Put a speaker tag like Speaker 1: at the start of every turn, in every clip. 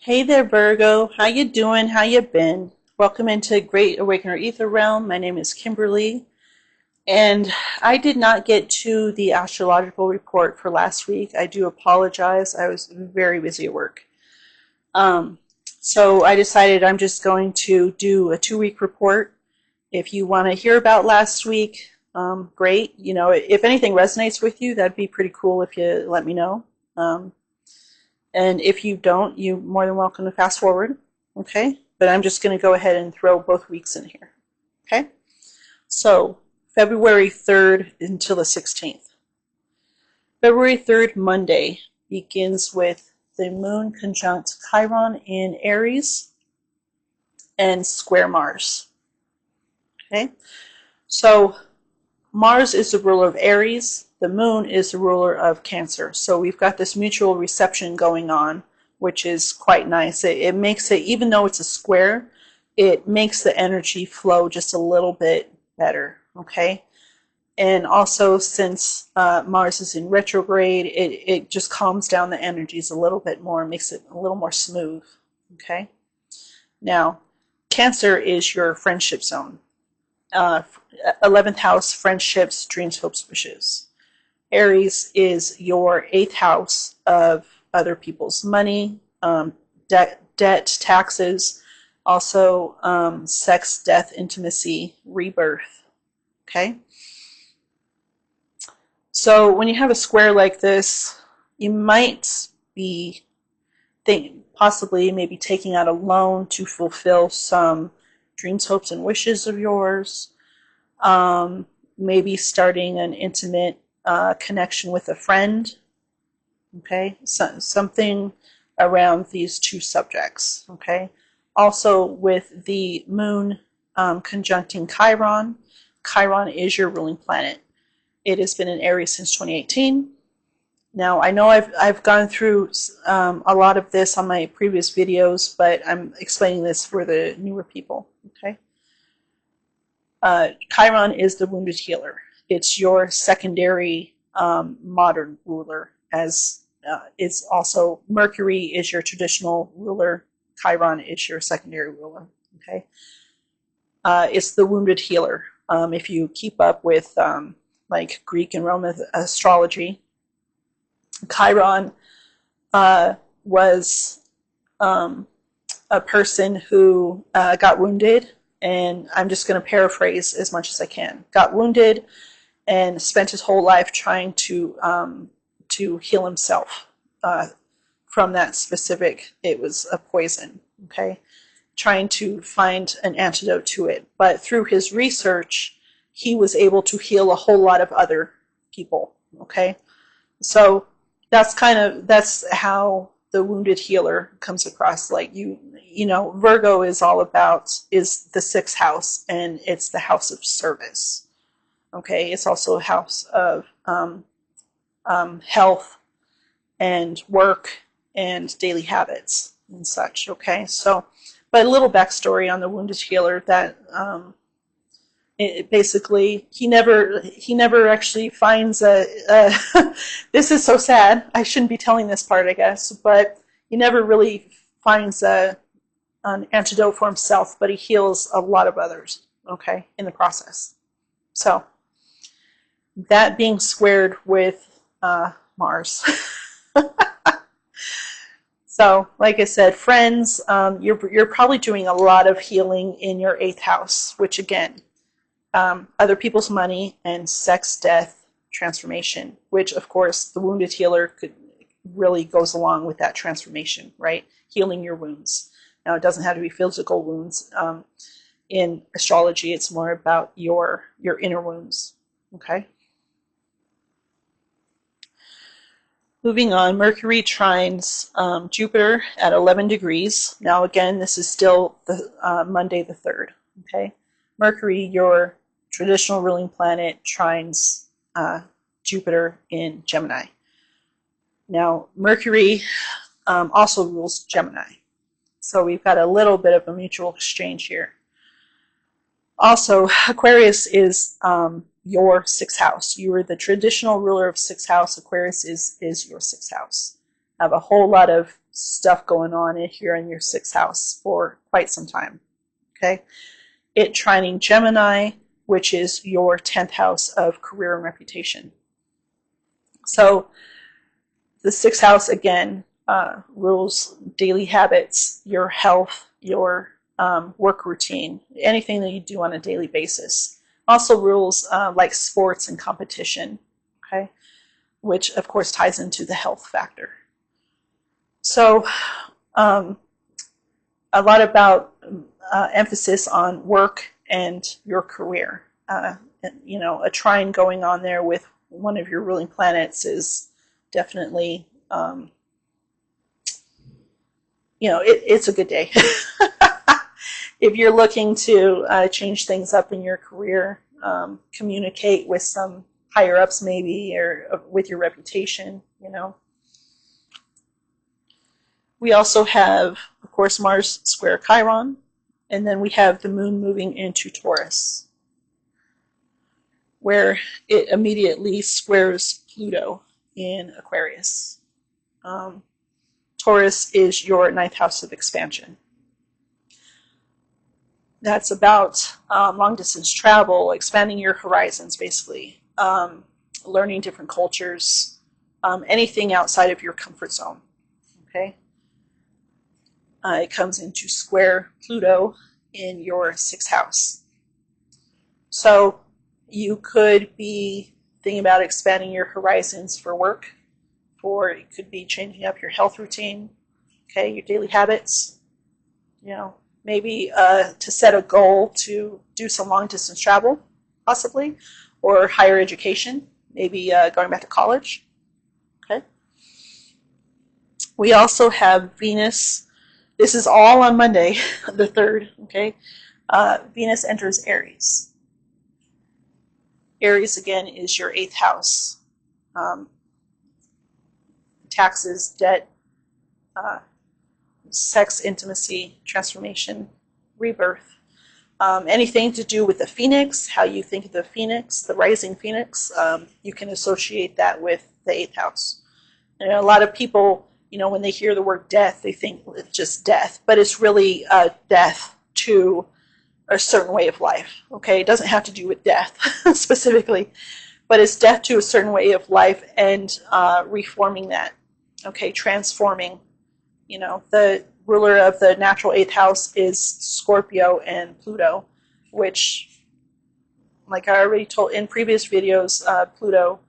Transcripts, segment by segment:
Speaker 1: Hey there, Virgo. How you doing? How you been? Welcome into Great Awakener Ether Realm. My name is Kimberly, and I did not get to the astrological report for last week. I do apologize. I was very busy at work. Um, so I decided I'm just going to do a 2-week report. If you want to hear about last week, great. You know, if anything resonates with you, that'd be pretty cool if you let me know. And if you don't, you're more than welcome to fast forward, okay? But I'm just going to go ahead and throw both weeks in here, okay? So February 3rd until the 16th. February 3rd, Monday, begins with the moon conjunct Chiron in Aries and square Mars, okay? So Mars is the ruler of Aries. The moon is the ruler of Cancer. So we've got this mutual reception going on, which is quite nice. It makes it, even though it's a square, it makes the energy flow just a little bit better, okay? And also, since Mars is in retrograde, it just calms down the energies a little bit more, makes it a little more smooth, okay? Now, Cancer is your friendship zone. 11th house, friendships, dreams, hopes, wishes. Aries is your 8th house of other people's money, debt, taxes, also sex, death, intimacy, rebirth. Okay? So when you have a square like this, you might be possibly maybe taking out a loan to fulfill some dreams, hopes, and wishes of yours. Maybe starting an intimate connection with a friend. Okay, something around these two subjects. Okay, also with the moon conjuncting Chiron. Chiron is your ruling planet. It has been in Aries since 2018. Now, I know I've gone through a lot of this on my previous videos, but I'm explaining this for the newer people. Okay. Chiron is the wounded healer. It's your secondary modern ruler, as it's also Mercury is your traditional ruler. Chiron is your secondary ruler. Okay, it's the wounded healer. If you keep up with like Greek and Roman astrology, Chiron was a person who got wounded, and I'm just going to paraphrase as much as I can. Got wounded and spent his whole life trying to heal himself from that specific. It was a poison. Okay, trying to find an antidote to it, but through his research, he was able to heal a whole lot of other people. Okay, so that's how the wounded healer comes across. Like you know, Virgo is all about is the 6th house, and it's the house of service. Okay, it's also a house of health and work and daily habits and such. Okay, so but a little backstory on the wounded healer that basically he never actually finds a this is so sad. I shouldn't be telling this part, I guess, but he never really finds an antidote for himself, but he heals a lot of others, okay, in the process. So that being squared with Mars. So, like I said, friends, you're probably doing a lot of healing in your 8th house, which again, other people's money and sex, death, transformation, which of course the wounded healer really goes along with that transformation, right? Healing your wounds. Now, it doesn't have to be physical wounds. In astrology, it's more about your inner wounds, okay? Moving on, Mercury trines Jupiter at 11 degrees. Now, again, this is still the Monday the 3rd, okay? Mercury, your traditional ruling planet, trines Jupiter in Gemini. Now, Mercury also rules Gemini. So we've got a little bit of a mutual exchange here. Also, Aquarius is your 6th house. You are the traditional ruler of 6th house. Aquarius is your 6th house. Have a whole lot of stuff going on in here in your 6th house for quite some time. Okay, it trining Gemini, which is your 10th house of career and reputation. So the 6th house, again, rules daily habits, your health, your work routine, anything that you do on a daily basis. Also rules like sports and competition, okay, which of course ties into the health factor. So a lot about emphasis on work and your career. You know, a trine going on there with one of your ruling planets is definitely, you know, it's a good day. If you're looking to change things up in your career, communicate with some higher ups maybe, or with your reputation, you know. We also have, of course, Mars square Chiron, and then we have the moon moving into Taurus, where it immediately squares Pluto in Aquarius. Taurus is your 9th house of expansion. That's about long distance travel, expanding your horizons, basically, learning different cultures, anything outside of your comfort zone. Okay. It comes into square Pluto in your 6th house. So you could be thinking about expanding your horizons for work, or it could be changing up your health routine, okay, your daily habits, you know, maybe to set a goal to do some long distance travel, possibly, or higher education, maybe going back to college, okay. We also have Venus. This is all on Monday, the 3rd, okay. Venus enters Aries. Aries, again, is your 8th house. Taxes, debt, sex, intimacy, transformation, rebirth. Anything to do with the phoenix, how you think of the phoenix, the rising phoenix, you can associate that with the 8th house. And a lot of people, you know, when they hear the word death, they think it's just death, but it's really death to a certain way of life, okay? It doesn't have to do with death specifically, but it's death to a certain way of life and reforming that, okay, transforming. You know, the ruler of the natural 8th house is Scorpio and Pluto, which, like I already told in previous videos, Pluto,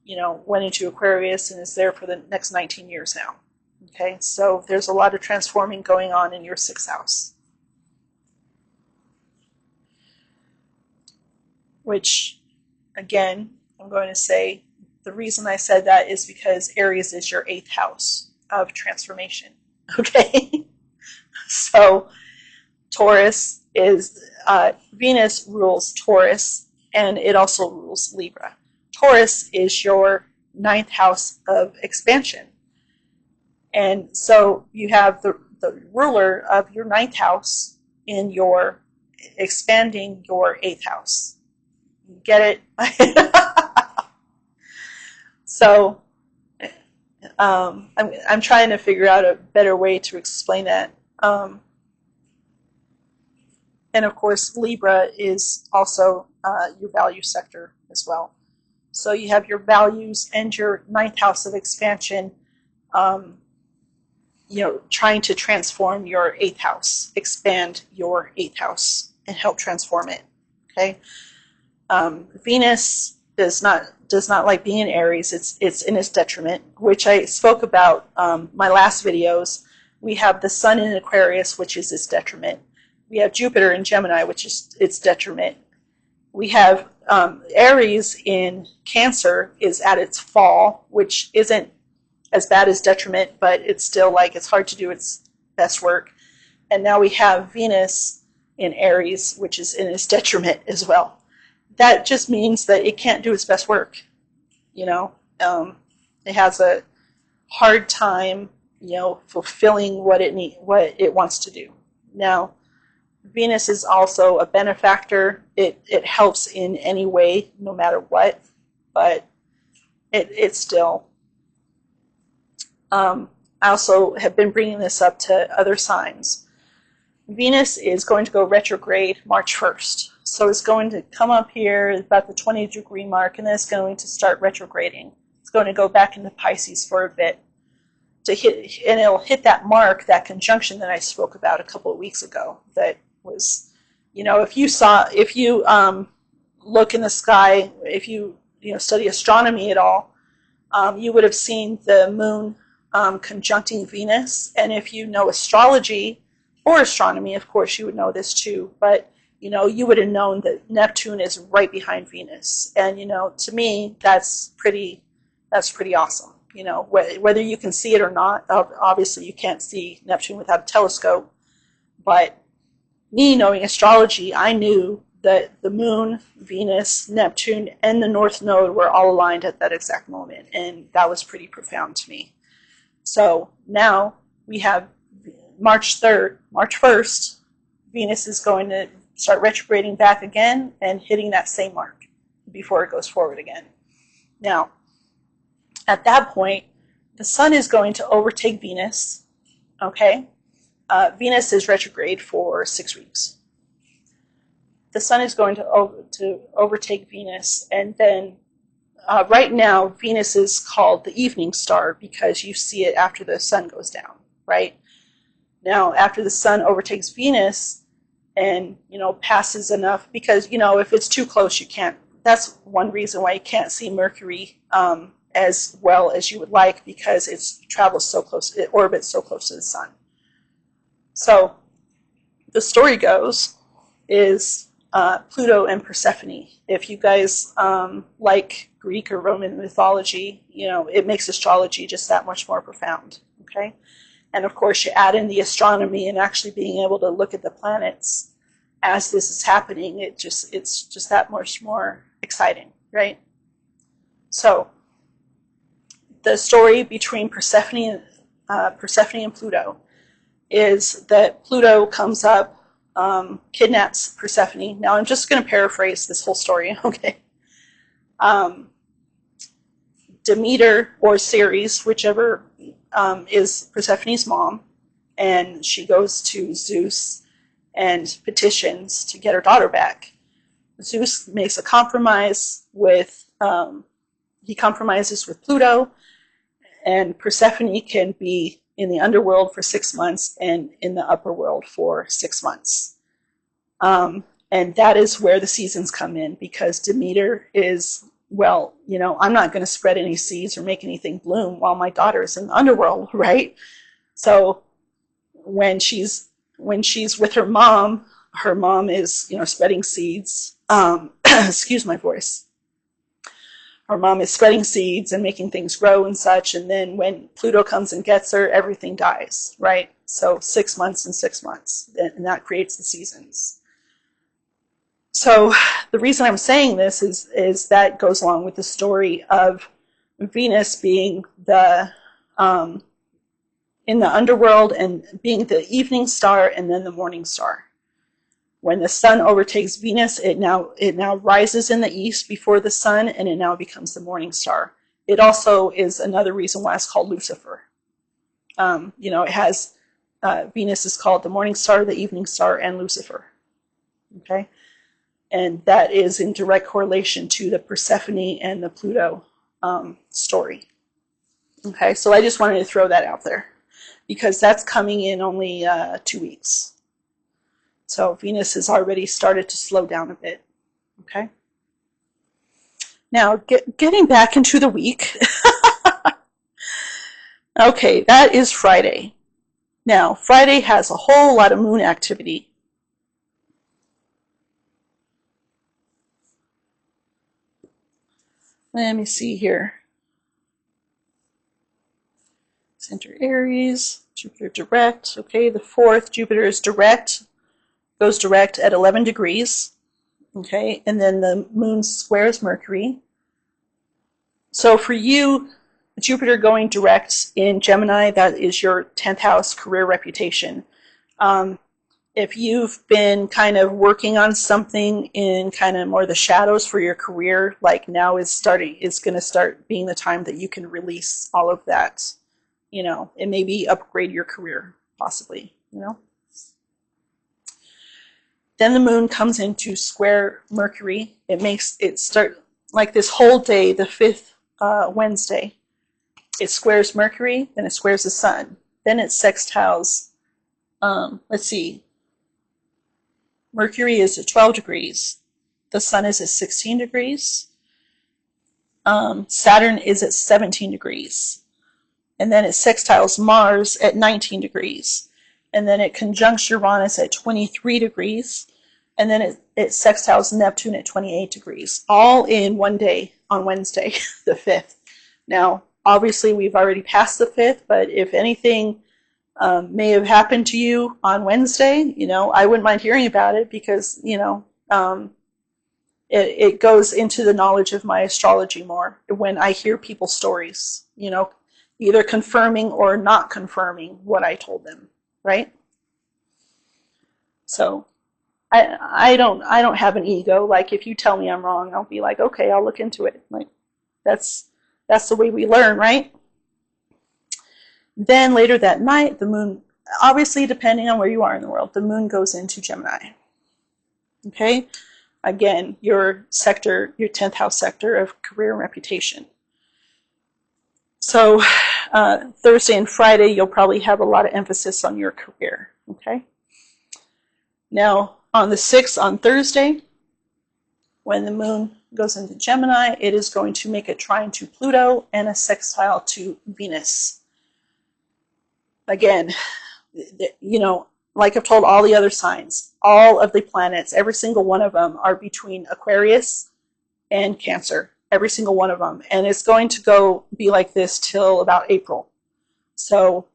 Speaker 1: you know, went into Aquarius and is there for the next 19 years now. Okay, so there's a lot of transforming going on in your 6th house. Which, again, I'm going to say the reason I said that is because Aries is your 8th house of transformation. Okay, so Taurus is, Venus rules Taurus, and it also rules Libra. Taurus is your 9th house of expansion. And so you have the ruler of your 9th house in your expanding your 8th house. You get it? So I'm trying to figure out a better way to explain that. And of course, Libra is also your value sector as well. So you have your values and your 9th house of expansion, you know, trying to transform your 8th house, expand your 8th house, and help transform it. Okay. Venus does not like being in Aries. It's in its detriment, which I spoke about my last videos. We have the Sun in Aquarius, which is its detriment. We have Jupiter in Gemini, which is its detriment. We have Aries in Cancer is at its fall, which isn't as bad as detriment, but it's still like it's hard to do its best work. And now we have Venus in Aries, which is in its detriment as well. That just means that it can't do its best work. You know, it has a hard time, you know, fulfilling what it wants to do. Now, Venus is also a benefactor. It helps in any way, no matter what, but it's still. I also have been bringing this up to other signs. Venus is going to go retrograde March 1st. So it's going to come up here about the 20-degree mark, and then it's going to start retrograding. It's going to go back into Pisces for a bit to hit, and it'll hit that mark, that conjunction that I spoke about a couple of weeks ago. That was, if you look in the sky, if you study astronomy at all, you would have seen the moon conjuncting Venus. And if you know astrology or astronomy, of course, you would know this too. But you would have known that Neptune is right behind Venus, and to me, that's pretty awesome. Whether you can see it or not, obviously you can't see Neptune without a telescope. But me knowing astrology, I knew that the moon, Venus, Neptune, and the North Node were all aligned at that exact moment, and that was pretty profound to me. So now we have March 1st, Venus is going to start retrograding back again and hitting that same mark before it goes forward again. Now, at that point, the sun is going to overtake Venus, okay? Venus is retrograde for 6 weeks. The sun is going to overtake Venus, and then right now, Venus is called the evening star because you see it after the sun goes down, right? Now, after the sun overtakes Venus and, passes enough, because, if it's too close, you can't. That's one reason why you can't see Mercury as well as you would like, because it travels so close, it orbits so close to the sun. So the story goes is Pluto and Persephone. If you guys like Greek or Roman mythology, it makes astrology just that much more profound, okay? And of course, you add in the astronomy and actually being able to look at the planets as this is happening, it's just that much more exciting, right? So the story between Persephone and Pluto is that Pluto comes up, kidnaps Persephone. Now I'm just going to paraphrase this whole story, okay? Demeter or Ceres, whichever, is Persephone's mom, and she goes to Zeus and petitions to get her daughter back. Zeus makes a compromise with, he compromises with Pluto, and Persephone can be in the underworld for 6 months and in the upper world for 6 months. And that is where the seasons come in, because Demeter is, well, I'm not going to spread any seeds or make anything bloom while my daughter is in the underworld, right? So when she's with her mom is, spreading seeds. Excuse my voice. Her mom is spreading seeds and making things grow and such. And then when Pluto comes and gets her, everything dies, right? So 6 months and 6 months, and that creates the seasons. So the reason I'm saying this is that goes along with the story of Venus being the in the underworld and being the evening star and then the morning star. When the sun overtakes Venus, it now rises in the east before the sun, and it now becomes the morning star. It also is another reason why it's called Lucifer. It has Venus is called the morning star, the evening star, and Lucifer. Okay, and that is in direct correlation to the Persephone and the Pluto story. Okay, so I just wanted to throw that out there because that's coming in only 2 weeks. So Venus has already started to slow down a bit, okay? Now, getting back into the week. Okay, that is Friday. Now, Friday has a whole lot of moon activity. Let me see here. Center Aries, Jupiter direct. Okay, the 4th, Jupiter is direct. Goes direct at 11 degrees, okay, and then the moon squares Mercury. So for you, Jupiter going direct in Gemini, that is your 10th house, career, reputation. If you've been kind of working on something in kind of more the shadows for your career, like now is going to start being the time that you can release all of that, you know, and maybe upgrade your career, possibly, you know. Then the moon comes into square Mercury. It makes it start like this whole day, the fifth Wednesday. It squares Mercury, then it squares the sun. Then it sextiles, let's see, Mercury is at 12 degrees. The sun is at 16 degrees. Saturn is at 17 degrees. And then it sextiles Mars at 19 degrees. And then it conjuncts Uranus at 23 degrees. And then it sextiles Neptune at 28 degrees. All in one day on Wednesday, the 5th. Now, obviously, we've already passed the 5th, but if anything may have happened to you on Wednesday, you know, I wouldn't mind hearing about it because, you know, it goes into the knowledge of my astrology more when I hear people's stories, you know, either confirming or not confirming what I told them, right? So I don't have an ego. Like if you tell me I'm wrong, I'll be like, okay, I'll look into it. Like that's the way we learn, right? Then later that night, the moon, obviously depending on where you are in the world, the moon goes into Gemini. Okay? Again, your sector, your 10th house sector of career and reputation. So Thursday and Friday, you'll probably have a lot of emphasis on your career. Okay? Now, on the 6th, on Thursday, when the moon goes into Gemini, it is going to make a trine to Pluto and a sextile to Venus. Again, you know, like I've told all the other signs, all of the planets, every single one of them are between Aquarius and Cancer, every single one of them. And it's going to be like this till about April. So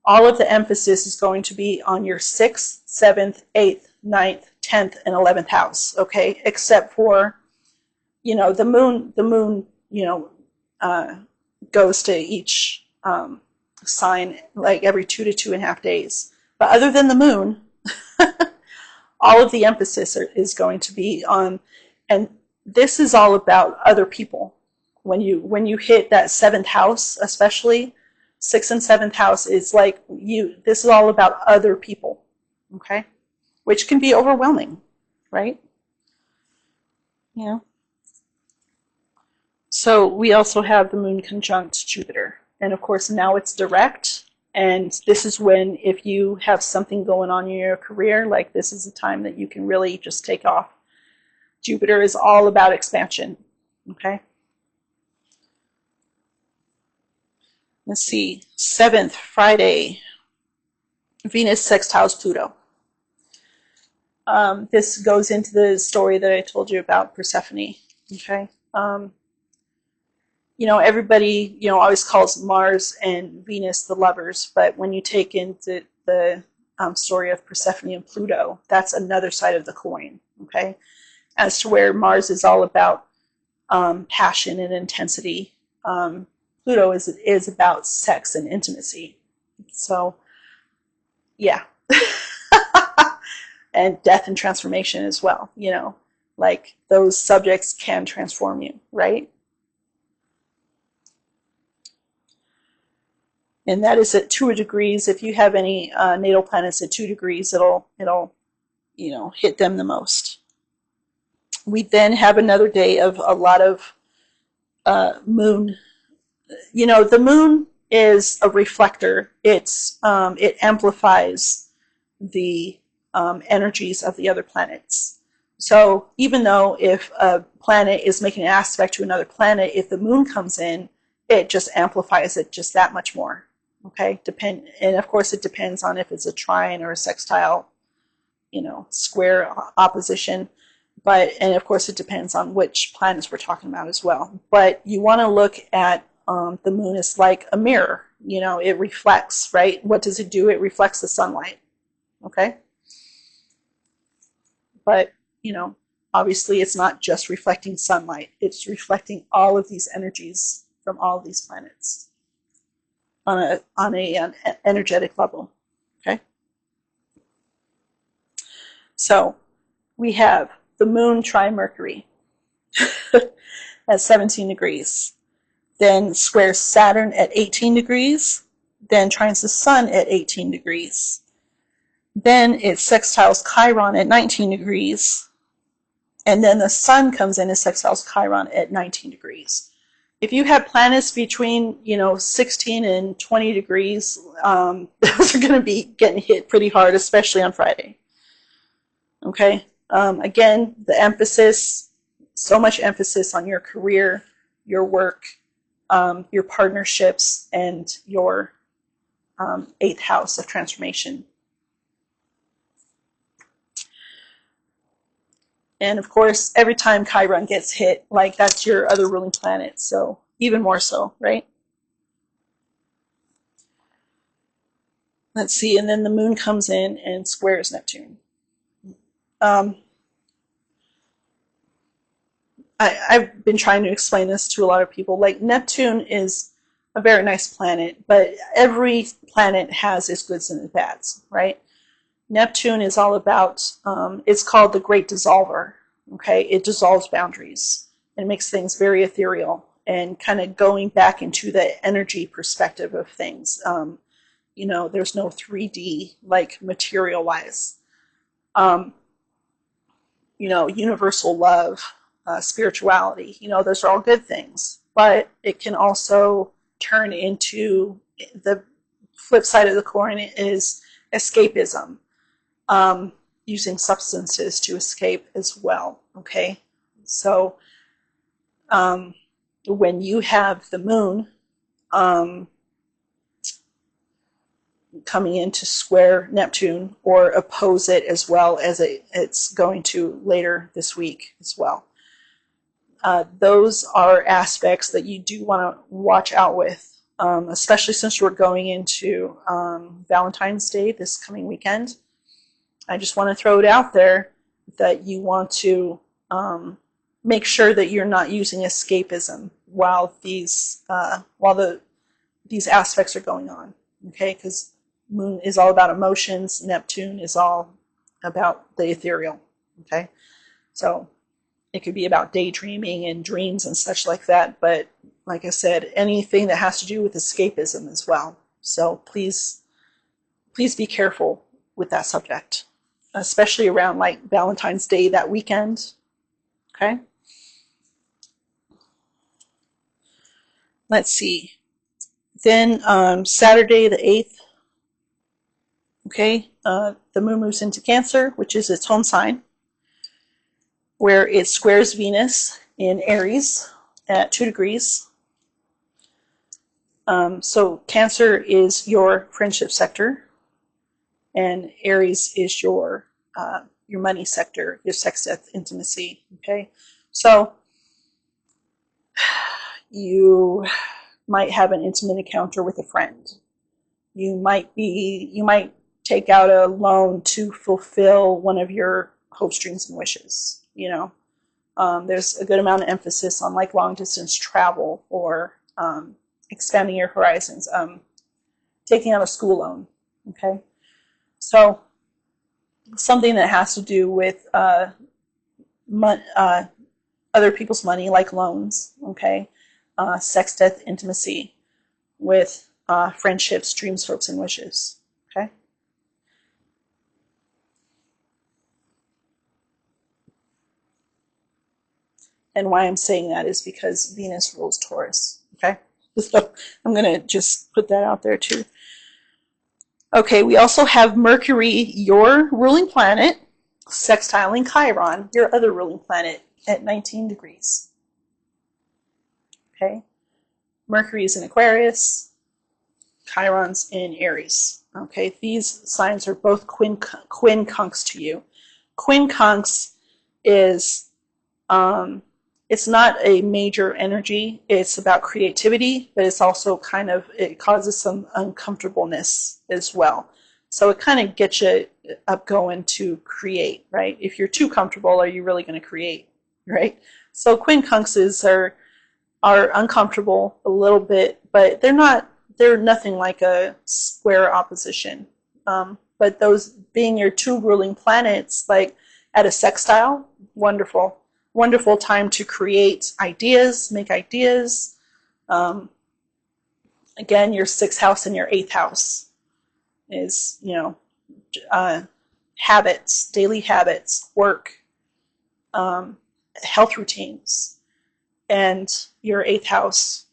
Speaker 1: all of the emphasis is going to be on your 6th, 7th, 8th, 9th, 10th, and 11th house, okay? Except for, you know, the moon, you know, goes to each sign like every 2 to 2.5 days. But other than the moon, all of the emphasis is going to be on, and this is all about other people. When you hit that 7th house, especially 6th and 7th house, is like this is all about other people, okay? Which can be overwhelming, right? You know. So we also have the moon conjunct Jupiter. And of course, now it's direct. And this is when, if you have something going on in your career, like this is a time that you can really just take off. Jupiter is all about expansion. Okay? Let's see. 7th, Friday, Venus sextiles Pluto. This goes into the story that I told you about Persephone. Okay? You know, everybody, you know, always calls Mars and Venus the lovers, but when you take into the story of Persephone and Pluto, that's another side of the coin, okay? As to where Mars is all about passion and intensity, Pluto is about sex and intimacy. So, yeah. And death and transformation as well, you know, like those subjects can transform you, right? And that is at 2 degrees. If you have any natal planets at 2 degrees, it'll you know, hit them the most. We then have another day of a lot of moon. You know, the moon is a reflector. It amplifies the energies of the other planets. So even though if a planet is making an aspect to another planet, if the moon comes in, it just amplifies it just that much more. Okay, and of course it depends on if it's a trine or a sextile, you know, square opposition. And of course it depends on which planets we're talking about as well. But you want to look at the moon as like a mirror. You know, it reflects, right? What does it do? It reflects the sunlight. Okay. But, you know, obviously it's not just reflecting sunlight. It's reflecting all of these energies from all of these planets on an energetic level. Okay. So we have the moon trine Mercury at 17 degrees. Then squares Saturn at 18 degrees. then trines the Sun at 18 degrees. Then it sextiles Chiron at 19 degrees. And then the Sun comes in and sextiles Chiron at 19 degrees. If you have planets between 16 and 20 degrees, those are going to be getting hit pretty hard, especially on Friday. Okay. Again, the emphasis, so much emphasis on your career, your work, your partnerships, and your 8th house of transformation. And of course, every time Chiron gets hit, like that's your other ruling planet, so even more so, right? Let's see, and then the moon comes in and squares Neptune. I've been trying to explain this to a lot of people. Like, Neptune is a very nice planet, but every planet has its goods and its bads, right? Neptune is all about, it's called the Great Dissolver, okay? It dissolves boundaries and makes things very ethereal and kind of going back into the energy perspective of things. There's no 3D, like, material-wise. Universal love, spirituality, those are all good things, but it can also turn into, the flip side of the coin is escapism, using substances to escape as well, okay? So when you have the moon coming in to square Neptune or oppose it, as well as it's going to later this week as well, those are aspects that you do want to watch out with, especially since we're going into Valentine's Day this coming weekend. I just want to throw it out there that you want to make sure that you're not using escapism while these aspects are going on, okay? Because Moon is all about emotions, Neptune is all about the ethereal, okay? So it could be about daydreaming and dreams and such like that, but like I said, anything that has to do with escapism as well. So please be careful with that subject, especially around like Valentine's Day that weekend, okay? Let's see. Then Saturday the 8th, okay, the moon moves into Cancer, which is its home sign, where it squares Venus in Aries at 2 degrees. So Cancer is your friendship sector, and Aries is your money sector, your sex, death, intimacy, okay? So you might have an intimate encounter with a friend. You might take out a loan to fulfill one of your hopes, dreams, and wishes. There's a good amount of emphasis on like long distance travel or expanding your horizons, taking out a school loan, okay? So something that has to do with other people's money, like loans, okay? Sex, death, intimacy with friendships, dreams, hopes, and wishes, okay? And why I'm saying that is because Venus rules Taurus, okay? So I'm going to just put that out there too. Okay, we also have Mercury, your ruling planet, sextiling Chiron, your other ruling planet, at 19 degrees. Okay? Mercury is in Aquarius, Chiron's in Aries. Okay, these signs are both quincunx to you. Quincunx is it's not a major energy. It's about creativity, but it's also it causes some uncomfortableness as well. So it kind of gets you up going to create, right? If you're too comfortable, are you really going to create, right? So quincunxes are uncomfortable a little bit, but they're nothing like a square opposition. But those being your two ruling planets, like at a sextile, wonderful. Wonderful time to create ideas, make ideas, Again, your sixth house and your eighth house is, habits, daily habits, work, health routines, and your eighth house.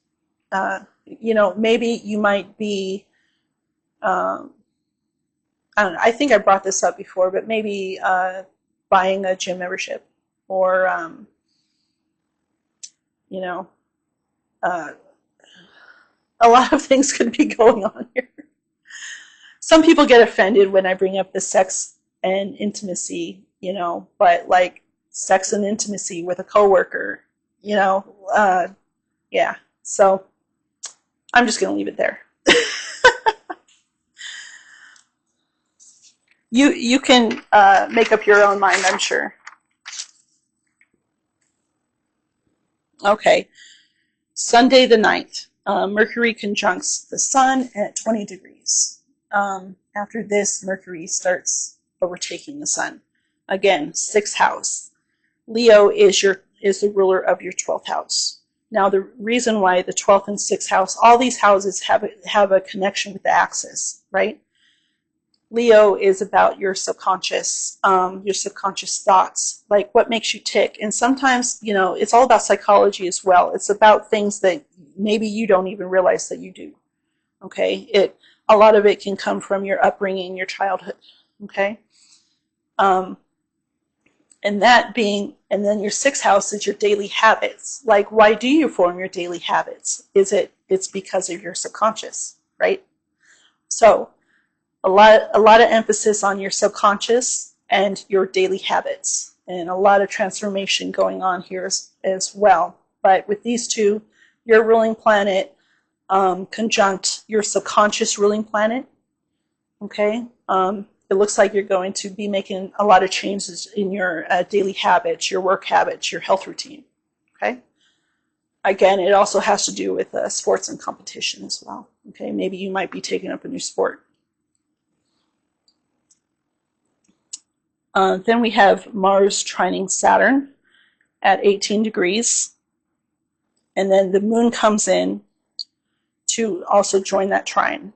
Speaker 1: Maybe you might be, I don't know, I think I brought this up before, but maybe buying a gym membership, or, uh, a lot of things could be going on here. Some people get offended when I bring up the sex and intimacy, but like sex and intimacy with a coworker, yeah. So I'm just going to leave it there. You can make up your own mind, I'm sure. Okay. Sunday the 9th. Mercury conjuncts the sun at 20 degrees. After this, Mercury starts overtaking the sun. Again, sixth house. Leo is the ruler of your 12th house. Now, the reason why the 12th and 6th house, all these houses have a connection with the axis, right? Leo is about your subconscious thoughts, like what makes you tick. And sometimes, it's all about psychology as well. It's about things that maybe you don't even realize that you do. Okay? A lot of it can come from your upbringing, your childhood. Okay? And then your sixth house is your daily habits. Like, why do you form your daily habits? It's because of your subconscious, right? So, a lot of emphasis on your subconscious and your daily habits, and a lot of transformation going on here as well. But with these two, your ruling planet conjunct your subconscious ruling planet. Okay, it looks like you're going to be making a lot of changes in your daily habits, your work habits, your health routine. Okay. Again, it also has to do with sports and competition as well. Okay, maybe you might be taking up a new sport. Then we have Mars trining Saturn at 18 degrees. And then the moon comes in to also join that trine,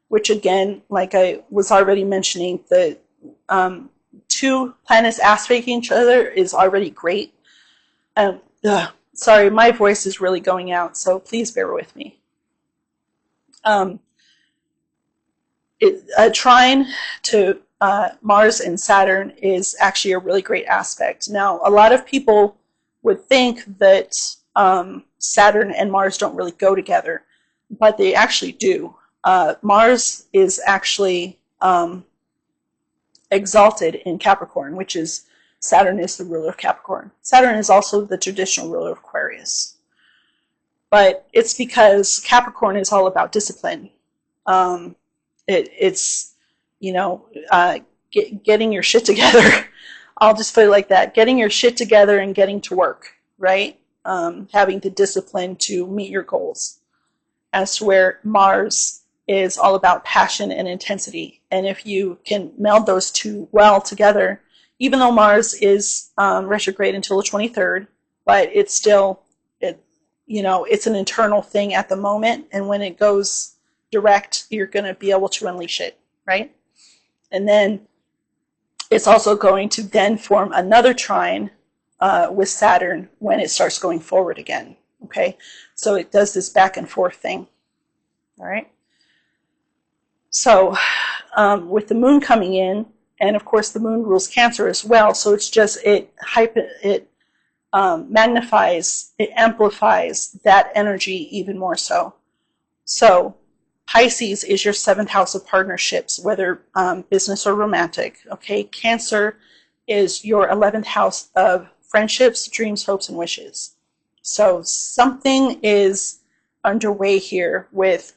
Speaker 1: which again, like I was already mentioning, the two planets aspecting each other is already great. Sorry, my voice is really going out, so please bear with me. A trine to Mars and Saturn is actually a really great aspect. Now, a lot of people would think that Saturn and Mars don't really go together, but they actually do. Mars is actually exalted in Capricorn, which is Saturn is the ruler of Capricorn. Saturn is also the traditional ruler of Aquarius. But it's because Capricorn is all about discipline. It's getting your shit together. I'll just put it like that. Getting your shit together and getting to work, right? Having the discipline to meet your goals. As to where Mars is all about passion and intensity. And if you can meld those two well together, even though Mars is retrograde until the 23rd, but it's still, it's an internal thing at the moment. And when it goes direct, you're going to be able to unleash it, right? And then it's also going to then form another trine with Saturn when it starts going forward again, okay? So it does this back and forth thing, all right? So with the moon coming in, and of course the moon rules Cancer as well, so it's just, it magnifies, it amplifies that energy even more so. So Pisces is your 7th house of partnerships, whether business or romantic. Okay, Cancer is your 11th house of friendships, dreams, hopes, and wishes. So something is underway here with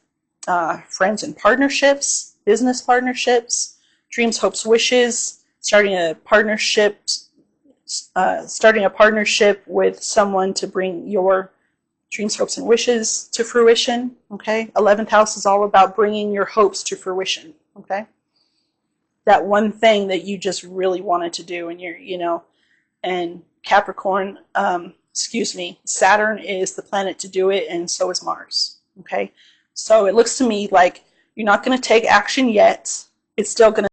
Speaker 1: friends and partnerships, business partnerships, dreams, hopes, wishes, starting a partnership with someone to bring your dreams, hopes, and wishes to fruition, okay? 11th house is all about bringing your hopes to fruition, okay? That one thing that you just really wanted to do, and and Capricorn, Saturn is the planet to do it, and so is Mars, okay? So it looks to me like you're not going to take action yet. It's still going to